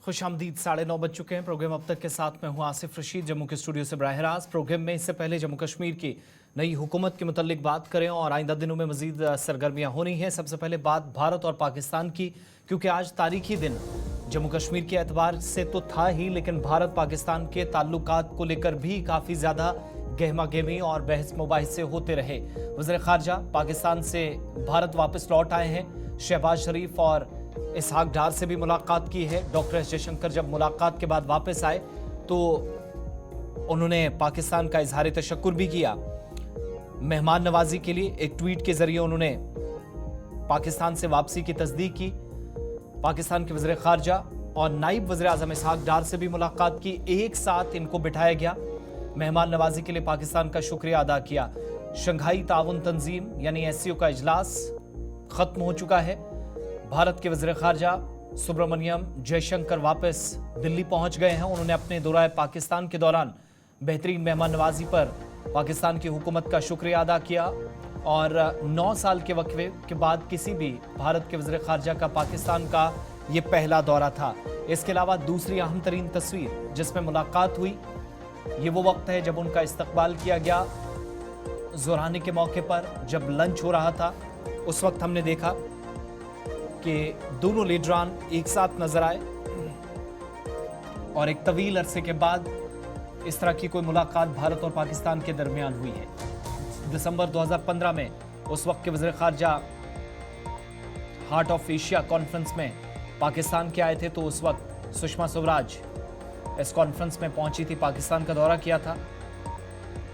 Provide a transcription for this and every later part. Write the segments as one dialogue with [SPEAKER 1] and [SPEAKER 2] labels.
[SPEAKER 1] खुशामदीद 9:30 बज चुके हैं। प्रोग्राम अब तक के साथ मैं हूं आसिफ रशीद, जम्मू के स्टूडियो से बराह रास्त। प्रोग्राम में इससे पहले जम्मू कश्मीर की नई हुकूमत के मुतल्लिक बात करें और आइंदा दिनों में मजीद सरगर्मियां होनी हैं। सबसे पहले बात भारत और पाकिस्तान की, क्योंकि आज तारीखी दिन जम्मू कश्मीर के एतबार से तो था ही, लेकिन भारत पाकिस्तान के ताल्लुकात को लेकर भी काफ़ी ज़्यादा गहमा गहमी और बहस मुबाहिसे होते रहे। वज़ीर ख़ारजा पाकिस्तान से भारत वापस लौट आए हैं। शहबाज शरीफ और इसहाक डार से भी मुलाकात की है। डॉक्टर एस जयशंकर जब मुलाकात के बाद वापस आए तो उन्होंने पाकिस्तान का इजहार तशक्कुर भी किया। मेहमान नवाजी के लिए एक ट्वीट के जरिए उन्होंने पाकिस्तान से वापसी की तस्दीक की। पाकिस्तान के वज़ीर ख़ारजा और नाइब वज़ीर आज़म इसहाक डार से भी मुलाकात की। एक साथ इनको बिठाया गया। मेहमान नवाजी के लिए पाकिस्तान का शुक्रिया अदा किया। शंघाई ताउन तंजीम यानी एससीओ का इजलास खत्म हो चुका है। भारत के वज़ीर ख़ारजा सुब्रमण्यम जयशंकर वापस दिल्ली पहुंच गए हैं। उन्होंने अपने दौरे पाकिस्तान के दौरान बेहतरीन मेहमान नवाजी पर पाकिस्तान की हुकूमत का शुक्रिया अदा किया और 9 साल के वक्फे के बाद किसी भी भारत के वज़ीर ख़ारजा का पाकिस्तान का ये पहला दौरा था। इसके अलावा दूसरी अहम तरीन तस्वीर जिसमें मुलाकात हुई, ये वो वक्त है जब उनका इस्तकबाल किया गया ज़ोरानी के मौके पर। जब लंच हो रहा था उस वक्त हमने देखा कि दोनों लीडरान एक साथ नजर आए और एक तवील अरसे के बाद इस तरह की कोई मुलाकात भारत और पाकिस्तान के दरमियान हुई है। दिसंबर 2015 में उस वक्त के वज़ीर ख़ारजा हार्ट ऑफ एशिया कॉन्फ्रेंस में पाकिस्तान के आए थे, तो उस वक्त सुषमा स्वराज इस कॉन्फ्रेंस में पहुंची थी, पाकिस्तान का दौरा किया था।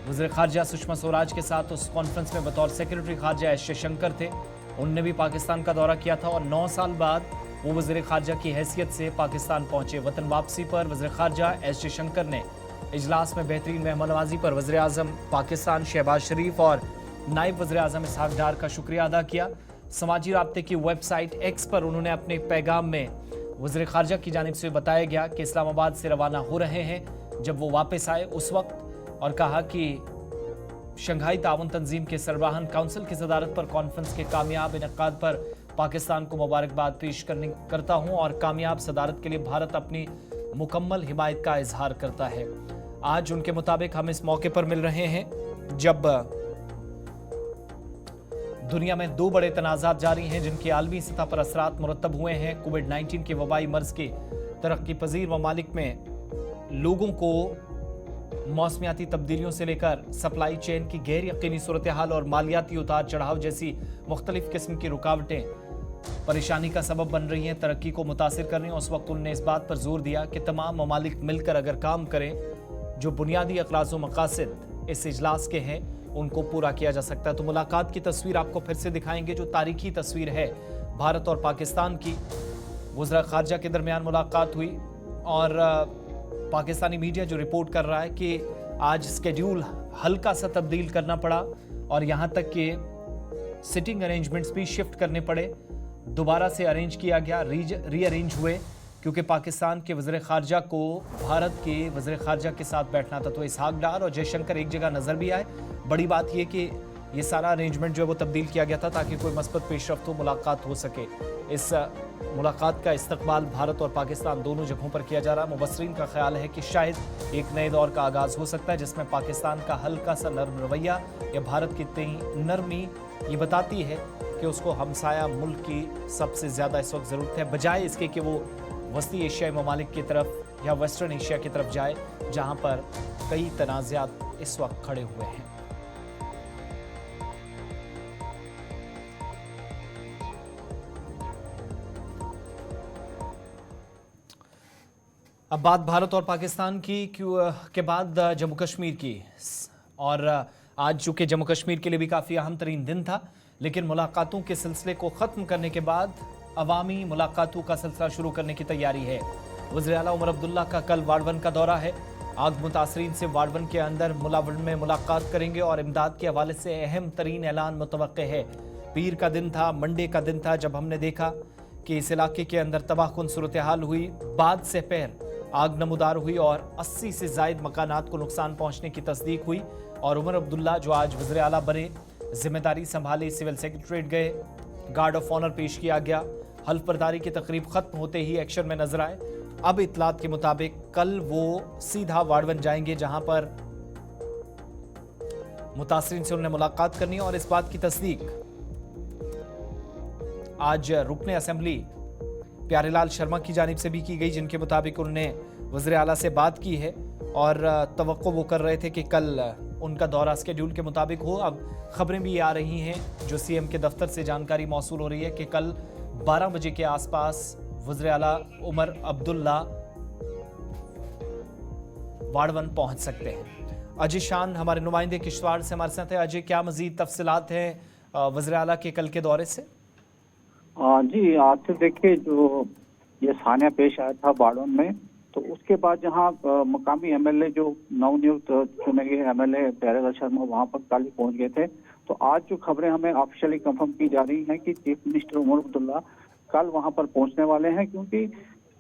[SPEAKER 1] वज़ीर ख़ारजा सुषमा स्वराज के साथ उस कॉन्फ्रेंस में बतौर सेक्रेटरी ख़ारजा एस जयशंकर थे। उनने भी पाकिस्तान का दौरा किया था और 9 साल बाद वो वज़ीर ख़ारजा की हैसियत से पाकिस्तान पहुंचे। वतन वापसी पर वज़ीर ख़ारजा एस जयशंकर ने इजलास में बेहतरीन मेहमान नवाजी पर वज़ीर आज़म पाकिस्तान शहबाज शरीफ और नायब वज़ीर आज़म इसहाक डार का शुक्रिया अदा किया। समाजी राब्ते की वेबसाइट एक्स पर उन्होंने अपने पैगाम में वज़ीर ख़ारजा की जानिब से बताया गया कि इस्लामाबाद से रवाना हो रहे हैं जब वो वापस आए उस वक्त, और कहा कि शंघाई ताउन तंजीम के सरबराहान काउंसिल की सदारत पर कॉन्फ्रेंस के कामयाब इनेकाद पर पाकिस्तान को मुबारकबाद पेश करता हूँ और कामयाब सदारत के लिए भारत अपनी मुकम्मल हिमायत का इजहार करता है। आज उनके मुताबिक हम इस मौके पर मिल रहे हैं जब दुनिया में 2 बड़े तनाज़ात जारी हैं जिनके आलमी सतह पर असरात मुरतब हुए हैं। कोविड-19 के वबाई मर्ज के तरक्की पजीर ममालिक में लोगों को मौसमियाती तब्दीलियों से लेकर सप्लाई चेन की गैर यकीनी सूरत हाल और मालियाती उतार चढ़ाव जैसी मुख्तलिफ किस्म की रुकावटें परेशानी का सबब बन रही हैं, तरक्की को मुतासिर कर रही हैं। उस वक्त उन्होंने इस बात पर जोर दिया कि तमाम ममालिक मिलकर अगर काम करें, जो बुनियादी अखलास व मकासद इस इजलास के हैं उनको पूरा किया जा सकता है। तो मुलाकात की तस्वीर आपको फिर से दिखाएंगे, जो तारीखी तस्वीर है भारत और पाकिस्तान की। वज़ीर ख़ारजा के दरमियान मुलाकात हुई और पाकिस्तानी मीडिया जो रिपोर्ट कर रहा है कि आज स्केड्यूल हल्का सा तब्दील करना पड़ा और यहाँ तक कि सिटिंग अरेंजमेंट्स भी शिफ्ट करने पड़े, दोबारा से अरेंज किया गया, रीअरेंज हुए, क्योंकि पाकिस्तान के वज़ीर ख़ारजा को भारत के वज़ीर ख़ारजा के साथ बैठना था। तो इसहाक डार और जयशंकर एक जगह नज़र भी आए। बड़ी बात यह कि ये सारा अरेंजमेंट जो है वो तब्दील किया गया था ताकि कोई मस्बत पेशरफ्त हो, मुलाकात हो सके। इस मुलाकात का इस्तकबाल भारत और पाकिस्तान दोनों जगहों पर किया जा रहा है। मुबस्सरीन का ख्याल है कि शायद एक नए दौर का आगाज़ हो सकता है जिसमें पाकिस्तान का हल्का सा नर्म रवैया या भारत की इतनी नरमी ये बताती है कि उसको हमसाया मुल्क की सबसे ज़्यादा इस वक्त ज़रूरत है, बजाय इसके कि वो वस्ती एशियाई ममालिक की तरफ या वेस्टर्न एशिया की तरफ जाए जहाँ पर कई तनाज़ात इस वक्त खड़े हुए हैं। अब बात भारत और पाकिस्तान की के बाद जम्मू कश्मीर की, और आज चूँकि जम्मू कश्मीर के लिए भी काफ़ी अहम तरीन दिन था, लेकिन मुलाकातों के सिलसिले को ख़त्म करने के बाद अवामी मुलाकातों का सिलसिला शुरू करने की तैयारी है। वज़ीर आला उमर अब्दुल्ला का कल वार्ड 1 का दौरा है। आग मुतासरीन से वार्ड 1 के अंदर मुलावण में मुलाकात करेंगे और इमदाद के हवाले से अहम तरीन ऐलान मुतवक्के है। पीर का दिन था, मंडे का दिन था, जब हमने देखा कि इस इलाके के अंदर तबाहकुन सूरत हाल हुई, बाद से पैर आग नमूदार हुई और 80 से ज़ायद मकानात को नुकसान पहुँचने की तस्दीक हुई। और उमर अब्दुल्ला जो आज वज़ीर आला बने, जिम्मेदारी संभाली, सिविल सेक्रेटरीट गए, गार्ड ऑफ ऑनर पेश किया गया। हल्फ बर्दारी की तकरीब खत्म होते ही एक्शन में नजर आए। अब इतलात के मुताबिक कल वो सीधा वाड़वन जाएंगे, जहां पर मुतासरीन से उन्होंने मुलाकात करनी है और इस बात की तस्दीक आज रुकने असेंबली प्यारेलाल शर्मा की जानिब से भी की गई, जिनके मुताबिक उन्होंने वज़ीर आला से बात की है और तवक्को वो कर रहे थे कि कल उनका दौरा स्केड्यूल के मुताबिक हो। अब खबरें भी आ रही हैं, जो सीएम के दफ्तर से जानकारी मौसूल हो रही है कि कल 12 बजे के आसपास वज़ीर आला उमर अब्दुल्ला वाड़वन पहुंच सकते हैं। अजय शान हमारे नुमाइंदे किश्तवाड़ से हमारे साथ है। अजय, क्या मजीद तफसीलात हैं वज़ीर आला के कल के दौरे से?
[SPEAKER 2] जी, आज से देखिए जो ये सानिया पेश आया था बाड़वन में, तो उसके बाद जहां मकामी एमएलए जो नवनियुक्त चुने गए एमएलए प्यारेलाल शर्मा वहां पर कल पहुंच गए थे। तो आज जो खबरें हमें ऑफिशियली कंफर्म की जा रही हैं कि चीफ मिनिस्टर उमर अब्दुल्ला कल वहां पर पहुंचने वाले हैं, क्योंकि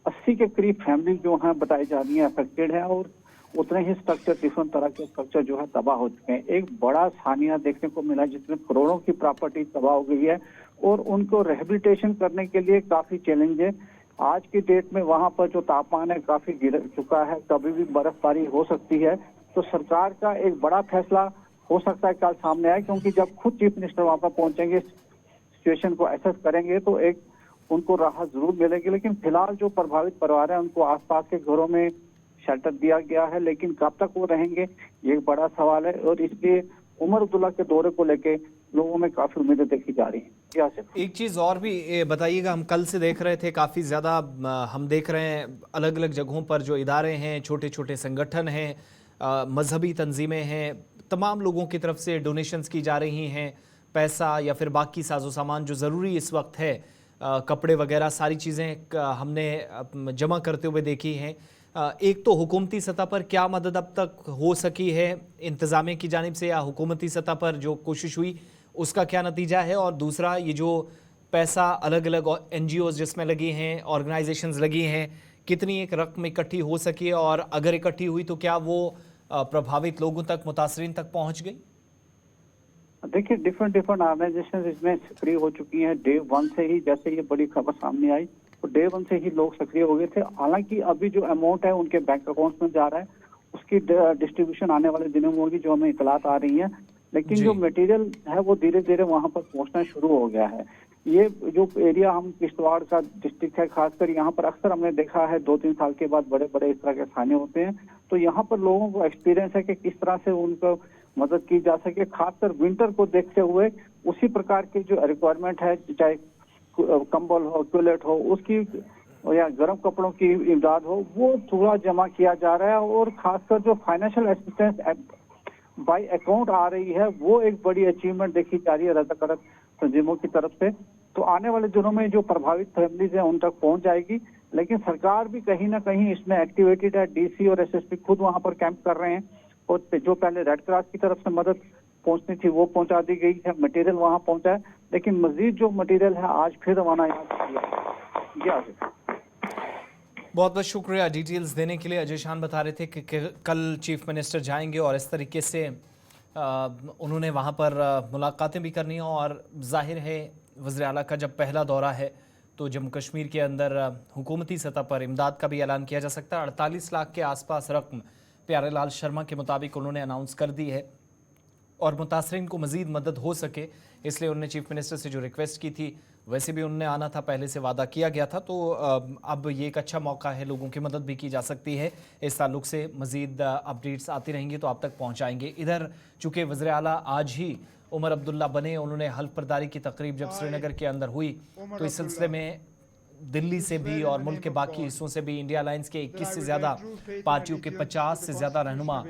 [SPEAKER 2] 80 के करीब फैमिली जो हैं बताई जा रही है अफेक्टेड है और उतने ही स्ट्रक्चर, डिफरेंट तरह के स्ट्रक्चर जो है तबाह हो चुके हैं। एक बड़ा सानिया देखने को मिला जिसमें करोड़ों की प्रॉपर्टी तबाह हो गई है और उनको रिहेबिलिटेशन करने के लिए काफी चैलेंज है। आज की डेट में वहां पर जो तापमान है काफी गिर चुका है, कभी भी बर्फबारी हो सकती है। तो सरकार का एक बड़ा फैसला हो सकता है कल सामने आए, क्योंकि जब खुद चीफ मिनिस्टर वहां पर पहुंचेंगे, सिचुएशन को एसेस करेंगे, तो एक उनको राहत जरूर मिलेगी। लेकिन फिलहाल जो प्रभावित परिवार है उनको आसपास के घरों में शेल्टर दिया गया है, लेकिन कब तक वो रहेंगे ये एक बड़ा सवाल है और इसलिए उमर अब्दुल्ला के दौरे को लेके लोगों में काफी उम्मीदें देखी जा रही हैं।
[SPEAKER 1] एक चीज और भी बताइएगा, हम कल से देख रहे थे काफी ज्यादा हम देख रहे हैं अलग अलग जगहों पर जो इदारे हैं, छोटे छोटे संगठन हैं, मजहबी तंजीमें हैं, तमाम लोगों की तरफ से डोनेशंस की जा रही हैं, पैसा या फिर बाकी साजो सामान जो ज़रूरी इस वक्त है, कपड़े वगैरह सारी चीज़ें हमने जमा करते हुए देखी हैं। एक तो हुकूमती सतह पर क्या मदद अब तक हो सकी है इंतज़ामिया की जानिब से, या हुकूमती सतह पर जो कोशिश हुई उसका क्या नतीजा है, और दूसरा ये जो पैसा अलग अलग NGOs जिसमें लगी हैं, ऑर्गेनाइजेशंस लगी हैं, कितनी एक रकम इकट्ठी हो सकी है और अगर इकट्ठी हुई तो क्या वो प्रभावित लोगों तक, मुतासरीन तक पहुंच गई?
[SPEAKER 2] देखिए डिफरेंट ऑर्गेनाइजेशन इसमें सक्रिय हो चुकी हैं डे 1 से ही। जैसे ये बड़ी खबर सामने आई तो डे 1 से ही लोग सक्रिय हो गए थे। हालांकि अभी जो अमाउंट है उनके बैंक अकाउंट्स में जा रहा है, उसकी डिस्ट्रीब्यूशन आने वाले दिनों में होगी, जो हमें इतलात आ रही है। लेकिन जो मटेरियल है वो धीरे धीरे वहां पर पहुंचना शुरू हो गया है। ये जो एरिया हम किश्तवाड़ का डिस्ट्रिक्ट है, खासकर यहाँ पर अक्सर हमने देखा है 2-3 साल के बाद बड़े बड़े इस तरह के थाने होते हैं। तो यहाँ पर लोगों को एक्सपीरियंस है कि किस तरह से उनको मदद की जा सके, खासकर विंटर को देखते हुए उसी प्रकार की जो रिक्वायरमेंट है, चाहे कंबल हो, टॉयलेट हो, उसकी या गर्म कपड़ों की इमदाद हो, वो थोड़ा जमा किया जा रहा है। और खासकर जो फाइनेंशियल असिस्टेंस बाय अकाउंट आ रही है वो एक बड़ी अचीवमेंट देखी जा रही है रजाकार तंजीमों की तरफ से। तो आने वाले दिनों में जो प्रभावित फैमिलीज हैं उन तक पहुंच जाएगी। लेकिन सरकार भी कहीं ना कहीं इसमें एक्टिवेटेड है। DC और SSP खुद वहां पर कैंप कर रहे हैं और जो पहले रेड क्रॉस की तरफ से मदद पहुंचनी थी वो पहुंचा दी गई है, मटेरियल वहां पहुंचा है। लेकिन मजीद जो मटेरियल है आज फिर रवाना यहाँ।
[SPEAKER 1] बहुत बहुत शुक्रिया डिटेल्स देने के लिए। अजय शान बता रहे थे कि कल चीफ मिनिस्टर जाएंगे और इस तरीके से उन्होंने वहाँ पर मुलाकातें भी करनी हैं। और जाहिर है वज़ीर आला का जब पहला दौरा है तो जम्मू कश्मीर के अंदर हुकूमती सतह पर इमदाद का भी ऐलान किया जा सकता है। 48 लाख के आसपास रकम प्यारेलाल शर्मा के मुताबिक उन्होंने अनाउंस कर दी है और मुतासरीन को मज़ीद मदद हो सके इसलिए उन्होंने चीफ मिनिस्टर से जो रिक्वेस्ट की थी, वैसे भी उन्होंने आना था, पहले से वादा किया गया था। तो अब ये एक अच्छा मौका है, लोगों की मदद भी की जा सकती है। इस ताल्लुक से मज़ीद अपडेट्स आती रहेंगी तो आप तक पहुँचाएँगे। इधर चूँकि वज़ीर आला आज ही उमर अब्दुल्ला बने, उन्होंने हल्फ बर्दारी की तकरीब जब श्रीनगर के अंदर हुई तो इस सिलसिले में दिल्ली से भी और मुल्क के बाकी हिस्सों से भी इंडिया अलायंस के 21 से ज़्यादा पार्टियों के 50 से ज़्यादा रहनुमा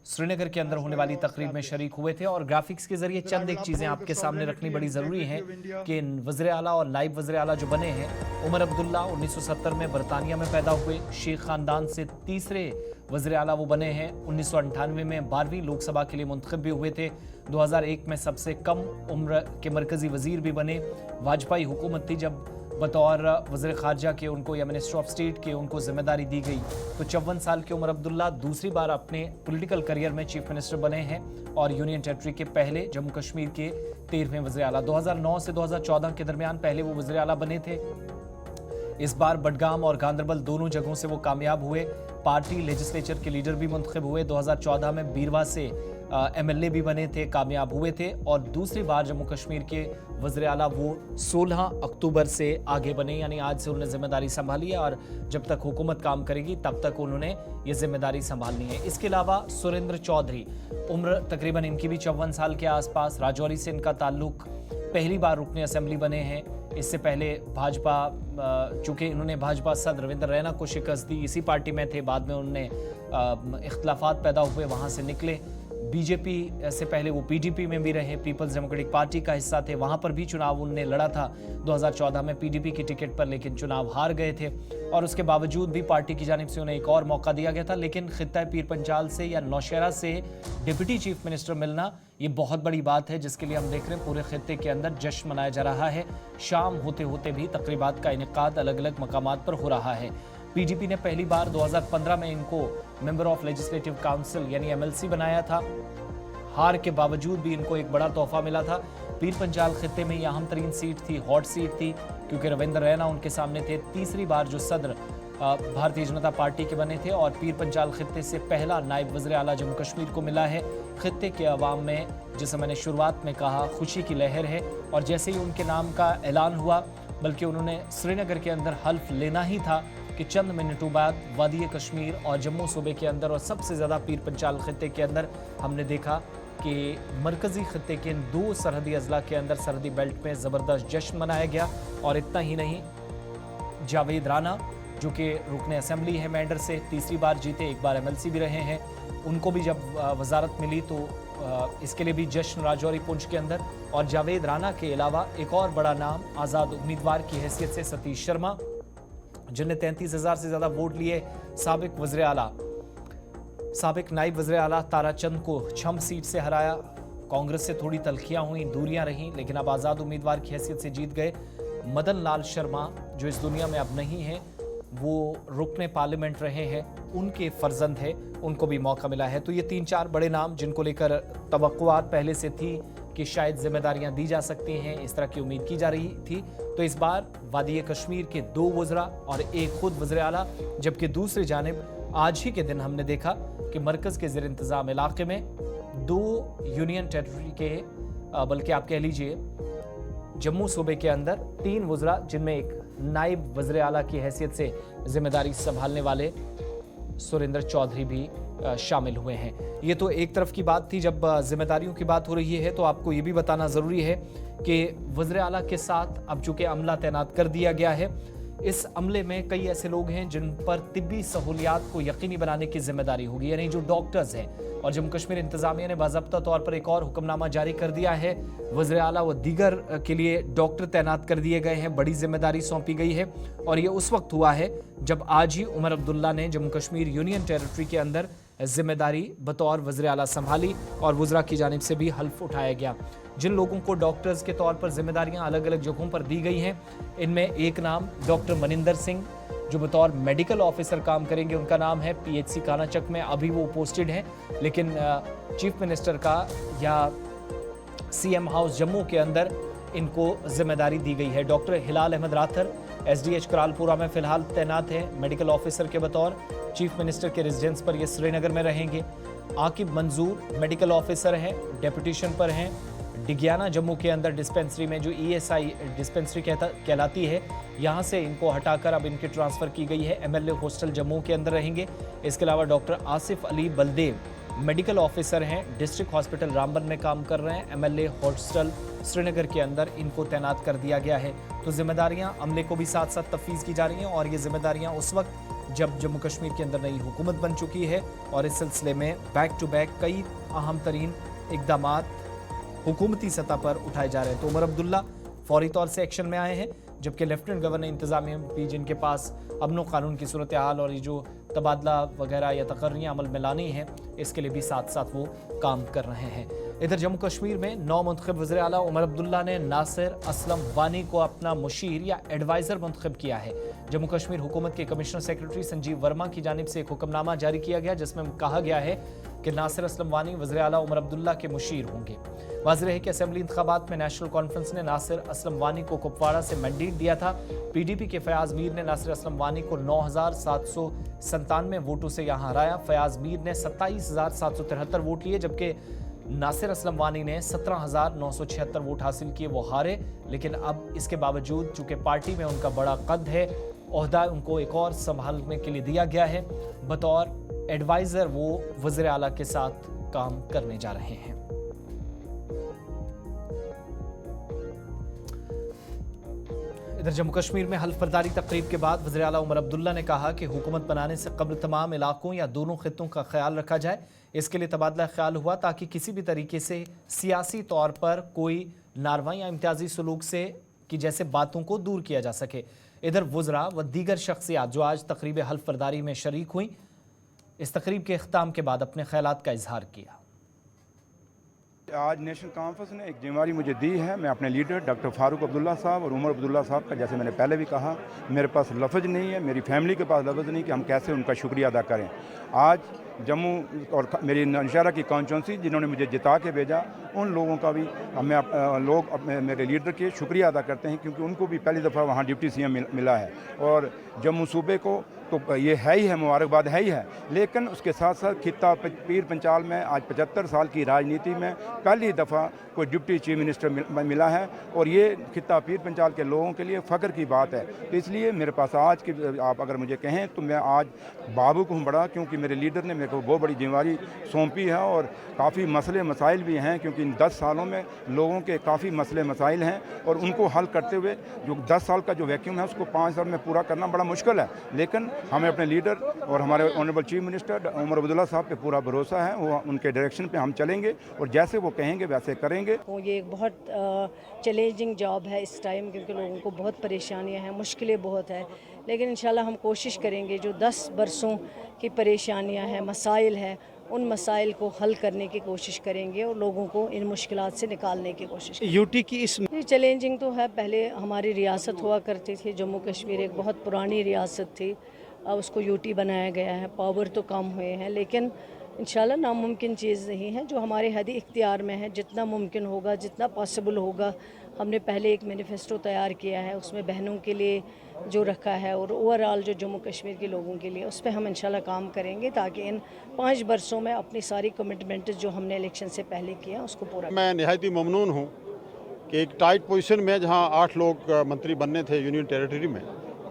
[SPEAKER 1] श्रीनगर के अंदर होने वाली तकरीब में शरीक हुए थे। और ग्राफिक्स के जरिए चंद एक चीज़ें आपके सामने रखनी बड़ी ज़रूरी है कि वज़ीर आला और नायब वज़ीर आला जो बने हैं, उमर अब्दुल्ला 1970 में बरतानिया में पैदा हुए शेख ख़ानदान से तीसरे वज़ीर आला वो बने हैं। 1998 में 12वीं लोकसभा के लिए मुंतखब भी हुए थे। 2001 में सबसे कम उम्र के मरकज़ी वज़ीर भी बने। वाजपेयी हुकूमत थी जब बतौर वज़ीर ख़ारजा के उनको या मिनिस्टर ऑफ स्टेट के उनको जिम्मेदारी दी गई। तो 54 साल के उमर अब्दुल्ला दूसरी बार अपने पॉलिटिकल करियर में चीफ मिनिस्टर बने हैं और यूनियन टेरिटरी के पहले जम्मू कश्मीर के 13वें वज़ीर आला। 2009 से 2014 के दरमियान पहले वो वज़ीर आला बने थे। इस बार बडगाम और गांधरबल दोनों जगहों से वो कामयाब हुए। पार्टी लेजिस्लेचर के लीडर भी मुंतखब हुए। 2014 में बीरवा से एमएलए भी बने थे, कामयाब हुए थे। और दूसरी बार जम्मू कश्मीर के वज़ीर आला वो 16 अक्टूबर से आगे बने, यानी आज से उन्होंने जिम्मेदारी संभाली है और जब तक हुकूमत काम करेगी तब तक उन्होंने ये जिम्मेदारी संभालनी है। इसके अलावा सुरेंद्र चौधरी, उम्र तकरीबन इनकी भी 54 साल के आसपास, राजौरी से इनका ताल्लुक, पहली बार रुकने असेंबली बने हैं। इससे पहले भाजपा, चूंकि इन्होंने भाजपा सदर रविंद्र रैना को शिकस्त दी, इसी पार्टी में थे, बाद में उन्होंने इख्तलाफात पैदा हुए, वहाँ से निकले। बीजेपी से पहले वो पीडीपी में भी रहे, पीपल्स डेमोक्रेटिक पार्टी का हिस्सा थे, वहाँ पर भी चुनाव उनने लड़ा था 2014 में पीडीपी की टिकट पर, लेकिन चुनाव हार गए थे। और उसके बावजूद भी पार्टी की जानिब से उन्हें एक और मौका दिया गया था। लेकिन खित्ता पीर पंजाल से या नौशहरा से डिप्टी चीफ मिनिस्टर मिलना ये बहुत बड़ी बात है, जिसके लिए हम देख रहे हैं पूरे खित्ते के अंदर जश्न मनाया जा रहा है। शाम होते होते भी तकरीबात का इनेकाद अलग अलग मकामात पर हो रहा है। पीडीपी ने पहली बार 2015 में इनको मेंबर ऑफ लेजिस्लेटिव काउंसिल यानी एमएलसी बनाया था। हार के बावजूद भी इनको एक बड़ा तोहफा मिला था। पीर पंजाल खित्ते में यह अहम तरीन सीट थी, हॉट सीट थी, क्योंकि रविंद्र रैना उनके सामने थे। तीसरी बार जो सदर भारतीय जनता पार्टी के बने थे और पीर पंजाल खित्ते से पहला नायब वज़ीर आला जम्मू कश्मीर को मिला है। खित्ते के अवाम में, जैसे मैंने शुरुआत में कहा, खुशी की लहर है। और जैसे ही उनके नाम का ऐलान हुआ, बल्कि उन्होंने श्रीनगर के अंदर हल्फ लेना ही था कि चंद मिनटों बाद वादी कश्मीर और जम्मू सूबे के अंदर और सबसे ज़्यादा पीर पंजाल खित्ते के अंदर हमने देखा कि मरकज़ी खित्ते के इन 2 सरहदी अजला के अंदर सरहदी बेल्ट में ज़बरदस्त जश्न मनाया गया। और इतना ही नहीं, जावेद राना जो कि रुकने असेंबली है मेंढर से, तीसरी बार जीते, एक बार एमएलसी भी रहे हैं, उनको भी जब वजारत मिली तो इसके लिए भी जश्न राजौरी पुंछ के अंदर। और जावेद राना के अलावा एक और बड़ा नाम आज़ाद उम्मीदवार की हैसियत से सतीश शर्मा, जिन्हें 33,000 से ज़्यादा वोट लिए, साबिक वज़ीर आला, साबिक नायब वज़ीर आला ताराचंद को छम सीट से हराया। कांग्रेस से थोड़ी तलखियां हुई, दूरियां रहीं, लेकिन अब आज़ाद उम्मीदवार की हैसियत से जीत गए। मदन लाल शर्मा जो इस दुनिया में अब नहीं है, वो रुकने पार्लियामेंट रहे हैं, उनके फर्जंद है, उनको भी मौका मिला है। तो ये 3-4 बड़े नाम जिनको लेकर तवक्कुआत पहले से थी कि शायद जिम्मेदारियां दी जा सकती हैं, इस तरह की उम्मीद की जा रही थी। तो इस बार वादी कश्मीर के 2 वज़रा और एक खुद वज़ीर आला, जबकि दूसरी जानिब आज ही के दिन हमने देखा कि मरकज़ के ज़ेर इंतज़ाम इलाके में 2 यूनियन टेरिटरी के, बल्कि आप कह लीजिए जम्मू सूबे के अंदर 3 वज़रा, जिनमें एक नायब वज़ीर आला की हैसियत से जिम्मेदारी संभालने वाले सुरेंद्र चौधरी भी शामिल हुए हैं। ये तो एक तरफ की बात थी। जब जिम्मेदारियों की बात हो रही है तो आपको ये भी बताना ज़रूरी है कि वज़ीर आला के साथ अब चूँकि अमला तैनात कर दिया गया है, इस अमले में कई ऐसे लोग हैं जिन पर तिब्बी सहूलियात को यकीनी बनाने की जिम्मेदारी होगी, यानी जो डॉक्टर्स हैं। और जम्मू कश्मीर इंतजामिया ने बाज़ाब्ता तौर पर एक और हुक्मनामा जारी कर दिया है। वज़ीर आला व दीगर के लिए डॉक्टर तैनात कर दिए गए हैं, बड़ी जिम्मेदारी सौंपी गई है। और ये उस वक्त हुआ है जब आज ही उमर अब्दुल्ला ने जम्मू कश्मीर यूनियन टेरिटरी के अंदर जिम्मेदारी बतौर वज़ीर आला संभाली और वज़रा की जानिब से भी हल्फ उठाया गया। जिन लोगों को डॉक्टर्स के तौर पर जिम्मेदारियां अलग अलग जगहों पर दी गई हैं, इनमें एक नाम डॉक्टर मनिंदर सिंह जो बतौर मेडिकल ऑफिसर काम करेंगे, उनका नाम है पीएचसी कानाचक में, अभी वो पोस्टेड हैं, लेकिन चीफ मिनिस्टर का या सीएम हाउस जम्मू के अंदर इनको जिम्मेदारी दी गई है। डॉक्टर हिलाल अहमद राथर एसडीएच करालपुरा में फिलहाल तैनात है मेडिकल ऑफिसर के बतौर। चीफ मिनिस्टर के रेजिडेंस पर ये श्रीनगर में रहेंगे। आकिब मंजूर मेडिकल ऑफिसर हैं, डेपुटेशन पर हैं। डिगियाना जम्मू के अंदर डिस्पेंसरी में जो ईएसआई डिस्पेंसरी कहलाती है, यहाँ से इनको हटाकर अब इनकी ट्रांसफ़र की गई है। एमएलए हॉस्टल जम्मू के अंदर रहेंगे। इसके अलावा doctor Asif Ali Baldev medical officer हैं, डिस्ट्रिक्ट हॉस्पिटल रामबन में काम कर रहे हैं। एमएलए हॉस्टल श्रीनगर के अंदर इनको तैनात कर दिया गया है। तो जिम्मेदारियां अमले को भी साथ साथ तफवीज़ की जा रही हैं और ये जिम्मेदारियां उस वक्त जब जम्मू कश्मीर के अंदर नई हुकूमत बन चुकी है और इस सिलसिले में बैक टू बैक कई अहम तरीन इक़दामात हुकूमती सतह पर उठाए जा रहे हैं। तो उमर अब्दुल्ला फौरी तौर से एक्शन में आए हैं, जबकि लेफ्टिनेंट गवर्नर इंतजामिया भी जिनके पास अमन कानून की सूरत हाल और ये जो तबादला वगैरह या तकर्रियाँ अमल में लानी हैं, इसके लिए भी साथ साथ वो काम कर रहे हैं। इधर जम्मू कश्मीर में नौ मुंतखब वज़ीर आला उमर अब्दुल्ला ने नासिर असलम वानी को अपना मुशीर या एडवाइज़र मुंतखब किया है। जम्मू कश्मीर हुकूमत के कमिश्नर सेक्रेटरी संजीव वर्मा की जानिब से एक हुक्मनामा जारी किया गया, जिसमें कहा गया है कि नासिर असलम वानी वज़ीर आला उमर अब्दुल्ला के मुशीर होंगे। वाज़ेह है कि असेंबली इंतखाबात में नेशनल कॉन्फ्रेंस ने नासिर असलम वानी को कुपवाड़ा से मैंडेट दिया था। PDP के फयाज मीर ने नासिर असलम वानी को 9,797 वोटों से यहां हराया। फयाज मीर ने 27,773 वोट लिए, जबकि नासिर असलम वानी ने 17,976 वोट हासिल किए। वो हारे, लेकिन अब इसके बावजूद चूंकि पार्टी में उनका बड़ा कद है, ओहदा उनको एक और संभालने के लिए दिया गया है। बतौर एडवाइज़र वो वज़ीर आला के साथ काम करने जा रहे हैं। इधर जम्मू कश्मीर में हल्फ बर्दारी तकरीब के बाद वज़ीर आला उमर अब्दुल्ला ने कहा कि हुकूमत बनाने से कब्ल तमाम इलाकों या दोनों खित्तों का ख्याल रखा जाए। इसके लिए तबादला ख्याल हुआ ताकि किसी भी तरीके से सियासी तौर पर कोई नारवा या इम्तियाजी सलूक से की जैसे बातों को दूर किया जा सके। इधर वज़रा व दीगर शख्सियात जो आज तकरीब हल्फ बर्दारी में शरीक हुई, इस तकरीब के इख्ताम के बाद अपने ख्यालात का इजहार किया।
[SPEAKER 3] आज नेशनल कॉन्फ्रेंस ने एक जिम्मेदारी मुझे दी है। मैं अपने लीडर डॉक्टर फारूक अब्दुल्ला साहब और उमर अब्दुल्ला साहब का, जैसे मैंने पहले भी कहा, मेरे पास लफ्ज़ नहीं है, मेरी फैमिली के पास लफ्ज़ नहीं कि हम कैसे उनका शुक्रिया अदा करें। आज जम्मू और मेरी नौशहरा की कॉन्स्टिट्यूंसी जिन्होंने मुझे जिता के भेजा, उन लोगों का भी मेरे लीडर के शुक्रिया अदा करते हैं, क्योंकि उनको भी पहली दफ़ा वहाँ डिप्टी CM मिला है। और जम्मू सूबे को तो ये है ही है, मुबारकबाद है ही है, लेकिन उसके साथ साथ खित्ता पीर पंचाल में आज 75 साल की राजनीति में पहली दफ़ा कोई डिप्टी चीफ मिनिस्टर मिला है, और ये खित्ता पीर पंचाल के लोगों के लिए फ़ख्र की बात है। तो इसलिए मेरे पास आज की, आप अगर मुझे कहें तो मैं आज बाबूक हूँ बड़ा, क्योंकि मेरे लीडर ने मेरे को बहुत बड़ी जिम्मेदारी सौंपी है। और काफ़ी मसले मसाइल भी हैं, क्योंकि इन 10 सालों में लोगों के काफ़ी मसले मसाइल हैं, और उनको हल करते हुए जो 10 साल का जो वैक्यूम है उसको 5 साल में पूरा करना बड़ा मुश्किल है। लेकिन हमें अपने लीडर और हमारे honourable chief minister Omar Abdullah साहब पे पूरा भरोसा है। वो उनके डायरेक्शन पे हम चलेंगे और जैसे वो कहेंगे वैसे करेंगे।
[SPEAKER 4] ये एक बहुत चैलेंजिंग जॉब है इस टाइम, क्योंकि लोगों को बहुत परेशानियां हैं, मुश्किलें बहुत है, लेकिन इंशाल्लाह हम कोशिश करेंगे जो 10 बरसों की परेशानियां हैं, मसाइल हैं, उन मसाइल को हल करने की कोशिश करेंगे और लोगों को इन मुश्किलात से निकालने की कोशिश करेंगे।
[SPEAKER 5] यूटी की इस
[SPEAKER 4] चैलेंजिंग तो है, पहले हमारी रियासत हुआ करती थी, जम्मू कश्मीर एक बहुत पुरानी रियासत थी, अब उसको यूटी बनाया गया है, पावर तो कम हुए हैं, लेकिन इंशाल्लाह नामुमकिन चीज़ नहीं है, जो हमारे हद इख्तियार में है, जितना मुमकिन होगा, जितना पॉसिबल होगा। हमने पहले एक मैनिफेस्टो तैयार किया है, उसमें बहनों के लिए जो रखा है और ओवरऑल जो जम्मू कश्मीर के लोगों के लिए, उस पर हम इंशाल्लाह काम करेंगे, ताकि इन 5 बरसों में अपनी सारी कमिटमेंट जो हमने इलेक्शन से पहले किया उसको पूरा।
[SPEAKER 5] मैं निहायत ही ममनून हूँ कि एक टाइट पोजीशन में, जहाँ 8 लोग मंत्री बनने थे यूनियन टेरिटरी में,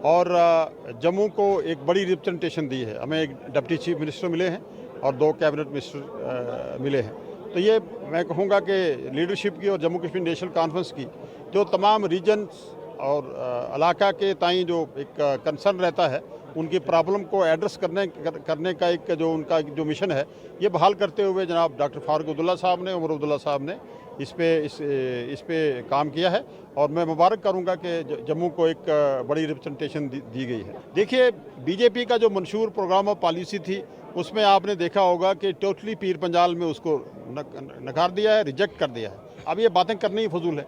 [SPEAKER 5] और जम्मू को एक बड़ी रिप्रेजेंटेशन दी है। हमें एक डिप्टी चीफ मिनिस्टर मिले हैं और 2 कैबिनेट मिनिस्टर मिले हैं। तो ये मैं कहूँगा कि लीडरशिप की और जम्मू कश्मीर नेशनल कॉन्फ्रेंस की जो तमाम रीजन्स और इलाका के ताईं जो एक कंसर्न रहता है, उनकी प्रॉब्लम को एड्रेस करने का एक जो उनका जो मिशन है, ये बहाल करते हुए जनाब डॉक्टर फारूक अब्दुल्ला साहब ने, उमर अब्दुल्ला साहब ने इस पे काम किया है। और मैं मुबारक करूंगा कि जम्मू को एक बड़ी रिप्रेजेंटेशन दी गई है। देखिए, बीजेपी का जो मंशूर प्रोग्राम ऑफ पॉलिसी थी, उसमें आपने देखा होगा कि टोटली पीर पंजाल में उसको नकार दिया है, रिजेक्ट कर दिया है। अब ये बातें करनी ही फजूल है।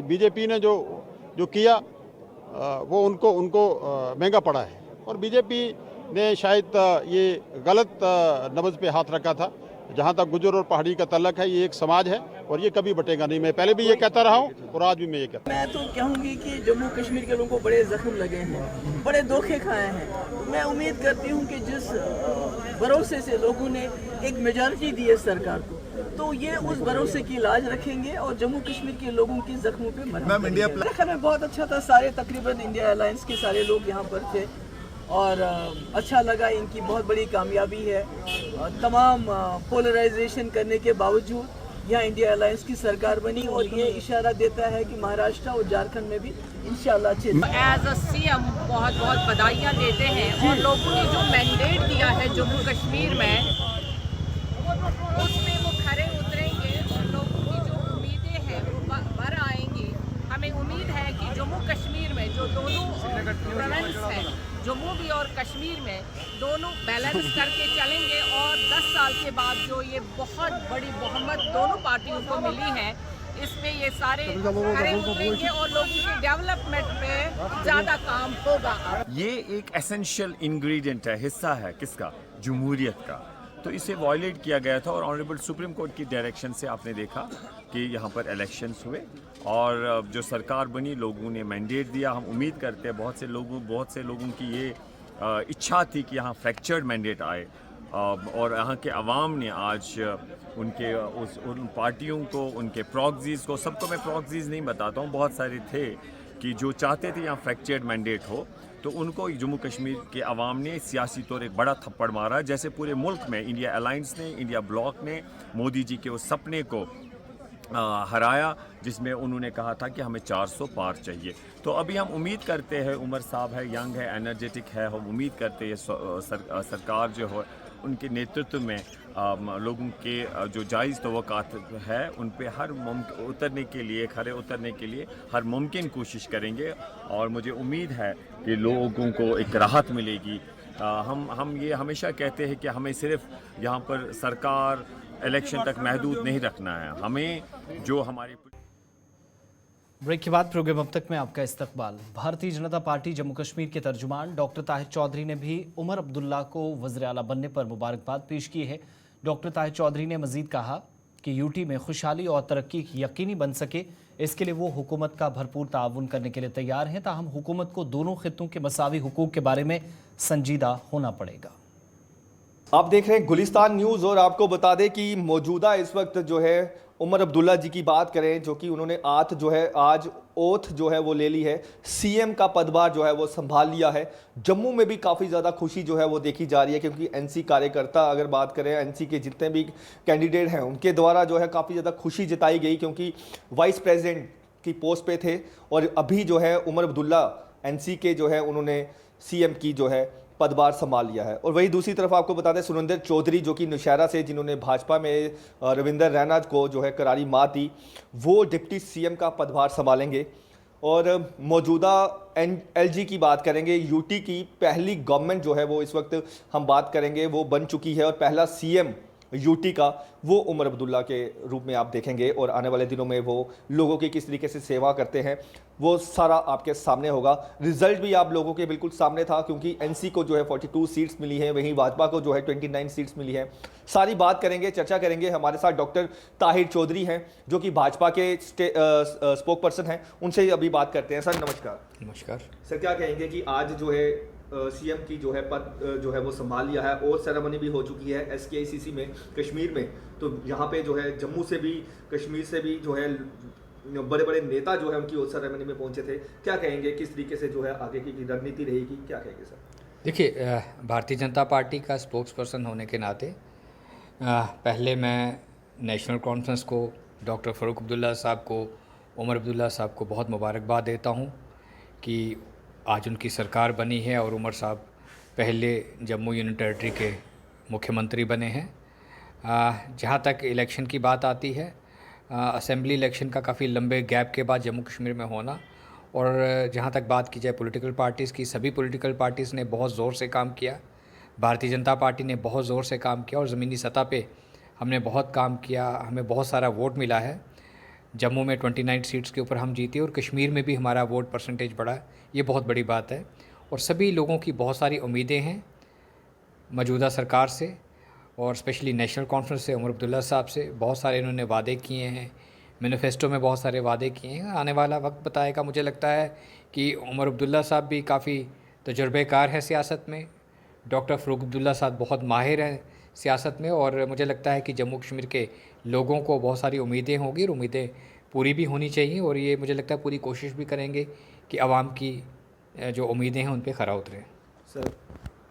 [SPEAKER 5] बीजेपी ने जो किया वो उनको महंगा पड़ा है, और बीजेपी ने शायद ये गलत नब्ज़ पे हाथ रखा था। जहाँ तक गुजर और पहाड़ी का तल्लक है, ये एक समाज है और ये कभी बटेगा नहीं। मैं पहले भी ये कहता रहा हूँ और आज भी मैं ये कहता हूँ।
[SPEAKER 6] मैं तो कहूँगी कि जम्मू कश्मीर के लोगों को बड़े जख्म लगे हैं, बड़े धोखे खाए हैं। मैं उम्मीद करती हूँ कि जिस भरोसे से लोगों ने एक मेजॉरिटी दी है सरकार को, तो ये उस भरोसे की लाज रखेंगे और जम्मू कश्मीर के लोगों की जख्मों पे मरहम करेंगे। देखने में बहुत अच्छा था, सारे तकरीबन इंडिया अलायंस के सारे लोग यहाँ पर थे और अच्छा लगा। इनकी बहुत बड़ी कामयाबी है। तमाम पोलराइजेशन करने के बावजूद यहाँ इंडिया अलायंस की सरकार बनी, और ये इशारा देता है कि महाराष्ट्र और झारखंड में भी इंशाल्लाह अच्छे।
[SPEAKER 7] एज अ CM बहुत बहुत बधाइयाँ देते हैं, और लोगों ने जो मैंडेट दिया है जम्मू कश्मीर में, उसमें वो खरे उतरेंगे और लोगों की जो उम्मीदें हैं वो भर आएंगी। हमें उम्मीद है कि जम्मू कश्मीर में जो दोनों प्रोविंस हैं, जम्मू भी और कश्मीर में, दोनों बैलेंस करके चलेंगे साल के बाद जो ये बहुत बड़ी बहुमत दोनों पार्टियों को मिली है, इसमें ये सारे खड़े उतरेंगे और लोगों के डेवलपमेंट में ज़्यादा काम होगा।
[SPEAKER 8] ये एक एसेंशियल इंग्रेडिएंट है, हिस्सा है किसका? जमहूरियत का। तो इसे वॉयलेट किया गया था और ऑनरेबल सुप्रीम कोर्ट की डायरेक्शन से आपने देखा कि यहाँ पर इलेक्शंस हुए और जो सरकार बनी, लोगों ने मैंडेट दिया। हम उम्मीद करते हैं बहुत से लोगों की ये इच्छा थी कि यहाँ फ्रैक्चर्ड मैंडेट आए और यहाँ के अवाम ने आज उन पार्टियों को, उनके प्रॉक्सीज़ को, सबको मैं प्रॉक्सीज़ नहीं बताता हूँ, बहुत सारे थे कि जो चाहते थे यहाँ फ्रैक्चर्ड मैंडेट हो, तो उनको जम्मू कश्मीर के अवाम ने सियासी तौर एक बड़ा थप्पड़ मारा। जैसे पूरे मुल्क में इंडिया अलायंस ने, इंडिया ब्लॉक ने मोदी जी के उस सपने को हराया जिसमें उन्होंने कहा था कि हमें 400 पार चाहिए। तो अभी हम उम्मीद करते हैं, उमर साहब है, यंग है, एनर्जेटिक है, हम उम्मीद करते हैं सरकार जो हो उनके नेतृत्व में लोगों के जो जायज़ तवक्कात है उन पे खरे उतरने के लिए हर मुमकिन कोशिश करेंगे और मुझे उम्मीद है कि लोगों को एक राहत मिलेगी। हम ये हमेशा कहते हैं कि हमें सिर्फ यहाँ पर सरकार इलेक्शन तक महदूद नहीं रखना है, हमें जो हमारी
[SPEAKER 1] ब्रेक के बाद प्रोग्राम अब तक में आपका इस्तकबाल। भारतीय जनता पार्टी जम्मू कश्मीर के तर्जुमान डॉक्टर ताहिर चौधरी ने भी उमर अब्दुल्ला को वज़ीर आला बनने पर मुबारकबाद पेश की है। डॉक्टर ताहिर चौधरी ने मजीद कहा कि यूटी में खुशहाली और तरक्की यकीनी बन सके, इसके लिए वो हुकूमत का भरपूर ताउन करने के लिए तैयार हैं, ताहम हुकूमत को दोनों खित्तों के मसावी हुकूक के बारे में संजीदा होना पड़ेगा।
[SPEAKER 9] आप देख रहे हैं गुलिस्तान न्यूज़ और आपको बता दें कि मौजूदा इस वक्त जो है उमर अब्दुल्ला जी की बात करें, जो कि उन्होंने आज ओथ जो है वो ले ली है, सीएम का पदभार जो है वो संभाल लिया है। जम्मू में भी काफ़ी ज़्यादा खुशी जो है वो देखी जा रही है, क्योंकि एनसी कार्यकर्ता, अगर बात करें एनसी के जितने भी कैंडिडेट हैं उनके द्वारा जो है काफ़ी ज़्यादा खुशी जताई गई, क्योंकि वाइस प्रेसिडेंट की पोस्ट पे थे और अभी जो है उमर अब्दुल्ला एनसी के जो है उन्होंने सीएम की जो है पदभार संभाल लिया है। और वही दूसरी तरफ आपको बता दें सुरेंद्र चौधरी जो कि नौशहरा से, जिन्होंने भाजपा में रविंदर रैना को जो है करारी मात दी, वो डिप्टी सीएम का पदभार संभालेंगे। और मौजूदा एलजी की बात करेंगे, यूटी की पहली गवर्नमेंट जो है वो इस वक्त हम बात करेंगे वो बन चुकी है और पहला सीएम यूटी का वो उमर अब्दुल्ला के रूप में आप देखेंगे और आने वाले दिनों में वो लोगों की किस तरीके से सेवा करते हैं वो सारा आपके सामने होगा। रिजल्ट भी आप लोगों के बिल्कुल सामने था, क्योंकि एनसी को जो है 42 सीट्स मिली हैं, वहीं भाजपा को जो है 29 सीट्स मिली हैं। सारी बात करेंगे, चर्चा करेंगे। हमारे साथ डॉक्टर ताहिर चौधरी हैं जो कि भाजपा के स्पोक पर्सन हैं, उनसे अभी बात करते हैं। सर नमस्कार।
[SPEAKER 10] नमस्कार
[SPEAKER 9] सर, क्या कहेंगे कि आज जो है सीएम की जो है पद जो है वो संभाल लिया है और सेरेमनी भी हो चुकी है SKICC में कश्मीर में, तो यहाँ पे जो है जम्मू से भी कश्मीर से भी जो है बड़े बड़े नेता जो है उनकी उस सेरेमनी में पहुँचे थे। क्या कहेंगे, किस तरीके से जो है आगे की रणनीति रहेगी, क्या कहेंगे सर?
[SPEAKER 10] देखिए, भारतीय जनता पार्टी का स्पोक्स पर्सन होने के नाते पहले मैं नेशनल कॉन्फ्रेंस को, डॉक्टर फ़ारूक अब्दुल्ला साहब को, उमर अब्दुल्ला साहब को बहुत मुबारकबाद देता हूँ कि आज उनकी सरकार बनी है और उमर साहब पहले जम्मू यूनियन टेरिटरी के मुख्यमंत्री बने हैं। जहाँ तक इलेक्शन की बात आती है, असेंबली इलेक्शन का काफ़ी लंबे गैप के बाद जम्मू कश्मीर में होना, और जहाँ तक बात की जाए पॉलिटिकल पार्टीज़ की, सभी पॉलिटिकल पार्टीज़ ने बहुत ज़ोर से काम किया। भारतीय जनता पार्टी ने बहुत ज़ोर से काम किया और ज़मीनी सतह पे हमने बहुत काम किया, हमें बहुत सारा वोट मिला है। जम्मू में 29 सीट्स के ऊपर हम जीते और कश्मीर में भी हमारा वोट परसेंटेज बढ़ा, ये बहुत बड़ी बात है। और सभी लोगों की बहुत सारी उम्मीदें हैं मौजूदा सरकार से और स्पेशली नेशनल कॉन्फ्रेंस से, उमर अब्दुल्ला साहब से। बहुत सारे इन्होंने वादे किए हैं, मैनिफेस्टो में बहुत सारे वादे किए हैं। आने वाला वक्त बताएगा। मुझे लगता है कि उमर अब्दुल्ला साहब भी काफ़ी तजुर्बेकार हैं सियासत में, डॉक्टर फ़ारूक अब्दुल्ला साहब बहुत माहिर हैं सियासत में, और मुझे लगता है कि जम्मू कश्मीर के लोगों को बहुत सारी उम्मीदें होंगी और उम्मीदें पूरी भी होनी चाहिए। और ये मुझे लगता है पूरी कोशिश भी करेंगे कि आवाम की जो उम्मीदें हैं उन पे खरा उतरें।
[SPEAKER 9] सर,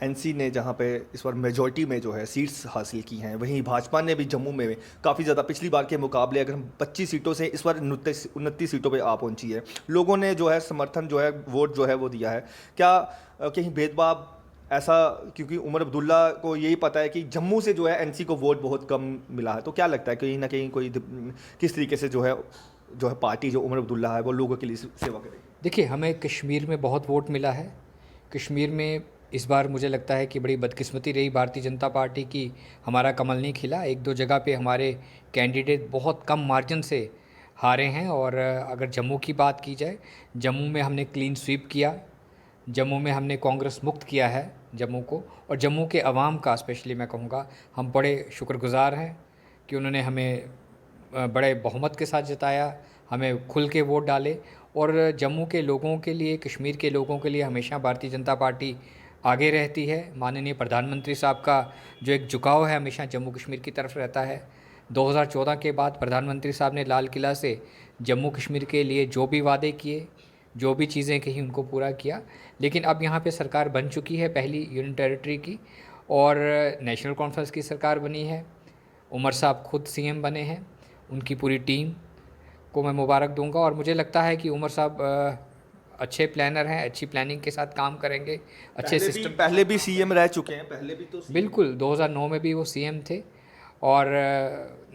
[SPEAKER 9] एनसी ने जहां पे इस बार मेजॉरिटी में जो है सीट्स हासिल की हैं, वहीं भाजपा ने भी जम्मू में काफ़ी ज़्यादा पिछली बार के मुकाबले अगर हम 25 सीटों से इस बार 29 सीटों पे आ पहुंची है। लोगों ने जो है समर्थन जो है वोट जो है वो दिया है। क्या कहीं भेदभाव ऐसा, क्योंकि उमर अब्दुल्ला को यही पता है कि जम्मू से जो है एनसी को वोट बहुत कम मिला है, तो क्या लगता है कहीं ना कहीं कोई किस तरीके से जो है पार्टी जो उमर अब्दुल्ला है वो लोगों के लिए सेवा करेगी?
[SPEAKER 10] देखिए, हमें कश्मीर में बहुत वोट मिला है। कश्मीर में इस बार मुझे लगता है कि बड़ी बदकिस्मती रही भारतीय जनता पार्टी की, हमारा कमल नहीं खिला। एक दो जगह पे हमारे कैंडिडेट बहुत कम मार्जिन से हारे हैं। और अगर जम्मू की बात की जाए, जम्मू में हमने क्लीन स्वीप किया, जम्मू में हमने कांग्रेस मुक्त किया है जम्मू को। और जम्मू के अवाम का स्पेशली मैं कहूँगा हम बड़े शुक्रगुजार हैं कि उन्होंने हमें बड़े बहुमत के साथ जिताया, हमें खुल के वोट डाले। और जम्मू के लोगों के लिए, कश्मीर के लोगों के लिए हमेशा भारतीय जनता पार्टी आगे रहती है। माननीय प्रधानमंत्री साहब का जो एक झुकाव है हमेशा जम्मू कश्मीर की तरफ रहता है। 2014 के बाद प्रधानमंत्री साहब ने लाल किला से जम्मू कश्मीर के लिए जो भी वादे किए, जो भी चीज़ें कही, उनको पूरा किया। लेकिन अब यहाँ पे सरकार बन चुकी है पहली यूनियन टेरिटरी की, और नेशनल कॉन्फ्रेंस की सरकार बनी है। उमर साहब खुद सीएम बने हैं, उनकी पूरी टीम को मैं मुबारक दूंगा। और मुझे लगता है कि उमर साहब अच्छे प्लानर हैं, अच्छी प्लानिंग के साथ काम करेंगे, अच्छे सिस्टम।
[SPEAKER 9] पहले भी सीएम रह चुके हैं, पहले भी तो
[SPEAKER 10] बिल्कुल 2009 में भी वो सीएम थे और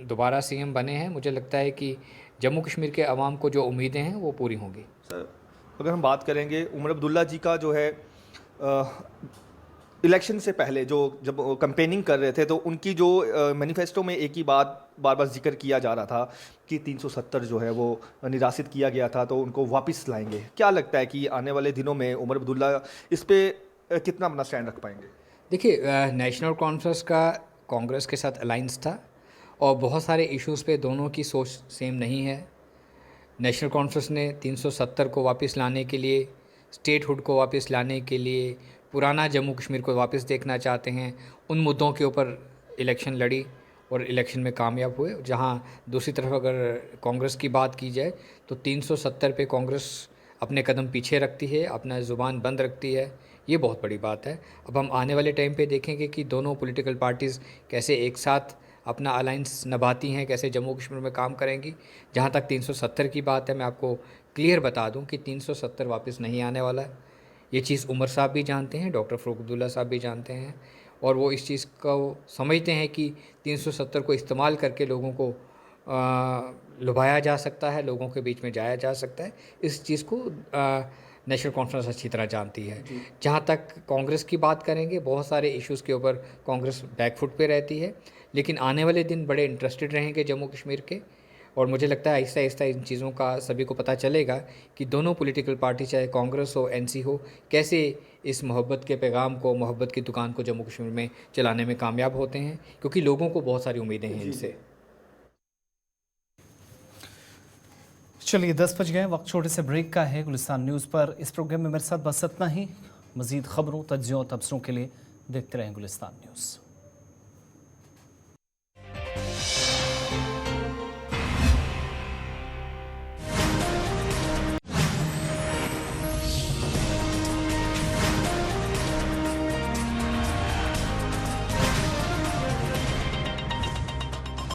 [SPEAKER 10] दोबारा सीएम बने हैं। मुझे लगता है कि जम्मू कश्मीर के अवाम को जो उम्मीदें हैं वो पूरी होंगी।
[SPEAKER 9] सर, अगर हम बात करेंगे उमर अब्दुल्ला जी का जो है इलेक्शन से पहले जब कैंपेनिंग कर रहे थे तो उनकी जो मैनिफेस्टो में एक ही बात बार बार जिक्र किया जा रहा था कि 370 जो है वो निराशित किया गया था तो उनको वापस लाएंगे। क्या लगता है कि आने वाले दिनों में उमर अब्दुल्ला इस पे कितना अपना स्टैंड रख पाएंगे?
[SPEAKER 10] देखिए, नेशनल कॉन्फ्रेंस का कांग्रेस के साथ अलाइंस था और बहुत सारे इश्यूज़ पे दोनों की सोच सेम नहीं है। नेशनल कॉन्फ्रेंस ने 370 को वापस लाने के लिए, स्टेटहुड को वापस लाने के लिए, पुराना जम्मू कश्मीर को वापस देखना चाहते हैं। उन मुद्दों के ऊपर इलेक्शन लड़ी और इलेक्शन में कामयाब हुए। जहां दूसरी तरफ अगर कांग्रेस की बात की जाए तो 370 पे कांग्रेस अपने कदम पीछे रखती है, अपना ज़ुबान बंद रखती है। ये बहुत बड़ी बात है। अब हम आने वाले टाइम पे देखेंगे कि दोनों पॉलिटिकल पार्टीज़ कैसे एक साथ अपना अलाइंस निभाती हैं, कैसे जम्मू कश्मीर में काम करेंगी। जहाँ तक 370 की बात है, मैं आपको क्लियर बता दूं कि 370 वापस नहीं आने वाला है। ये चीज़ उमर साहब भी जानते हैं, डॉक्टर फ़ारूक अब्दुल्ला साहब भी जानते हैं और वो इस चीज़ को समझते हैं कि 370 को इस्तेमाल करके लोगों को लुभाया जा सकता है, लोगों के बीच में जाया जा सकता है। इस चीज़ को नेशनल कॉन्फ्रेंस अच्छी तरह जानती है। जहाँ तक कांग्रेस की बात करेंगे, बहुत सारे इश्यूज़ के ऊपर कांग्रेस बैकफुट पे रहती है, लेकिन आने वाले दिन बड़े इंटरेस्टेड रहेंगे जम्मू कश्मीर के। और मुझे लगता है आहिस्ता आहिस्ता इन चीज़ों का सभी को पता चलेगा कि दोनों पॉलिटिकल पार्टी, चाहे कांग्रेस हो, एनसी हो, कैसे इस मोहब्बत के पैगाम को, मोहब्बत की दुकान को जम्मू कश्मीर में चलाने में कामयाब होते हैं, क्योंकि लोगों को बहुत सारी उम्मीदें हैं इनसे।
[SPEAKER 1] चलिए 10 बज गए, वक्त छोटे से ब्रेक का है। गुलिस्तान न्यूज़ पर इस प्रोग्राम में मेरे साथ बस इतना ही। मज़ीद खबरों, तज्जियों, तबसरों के लिए देखते रहें गुलिस्तान न्यूज़।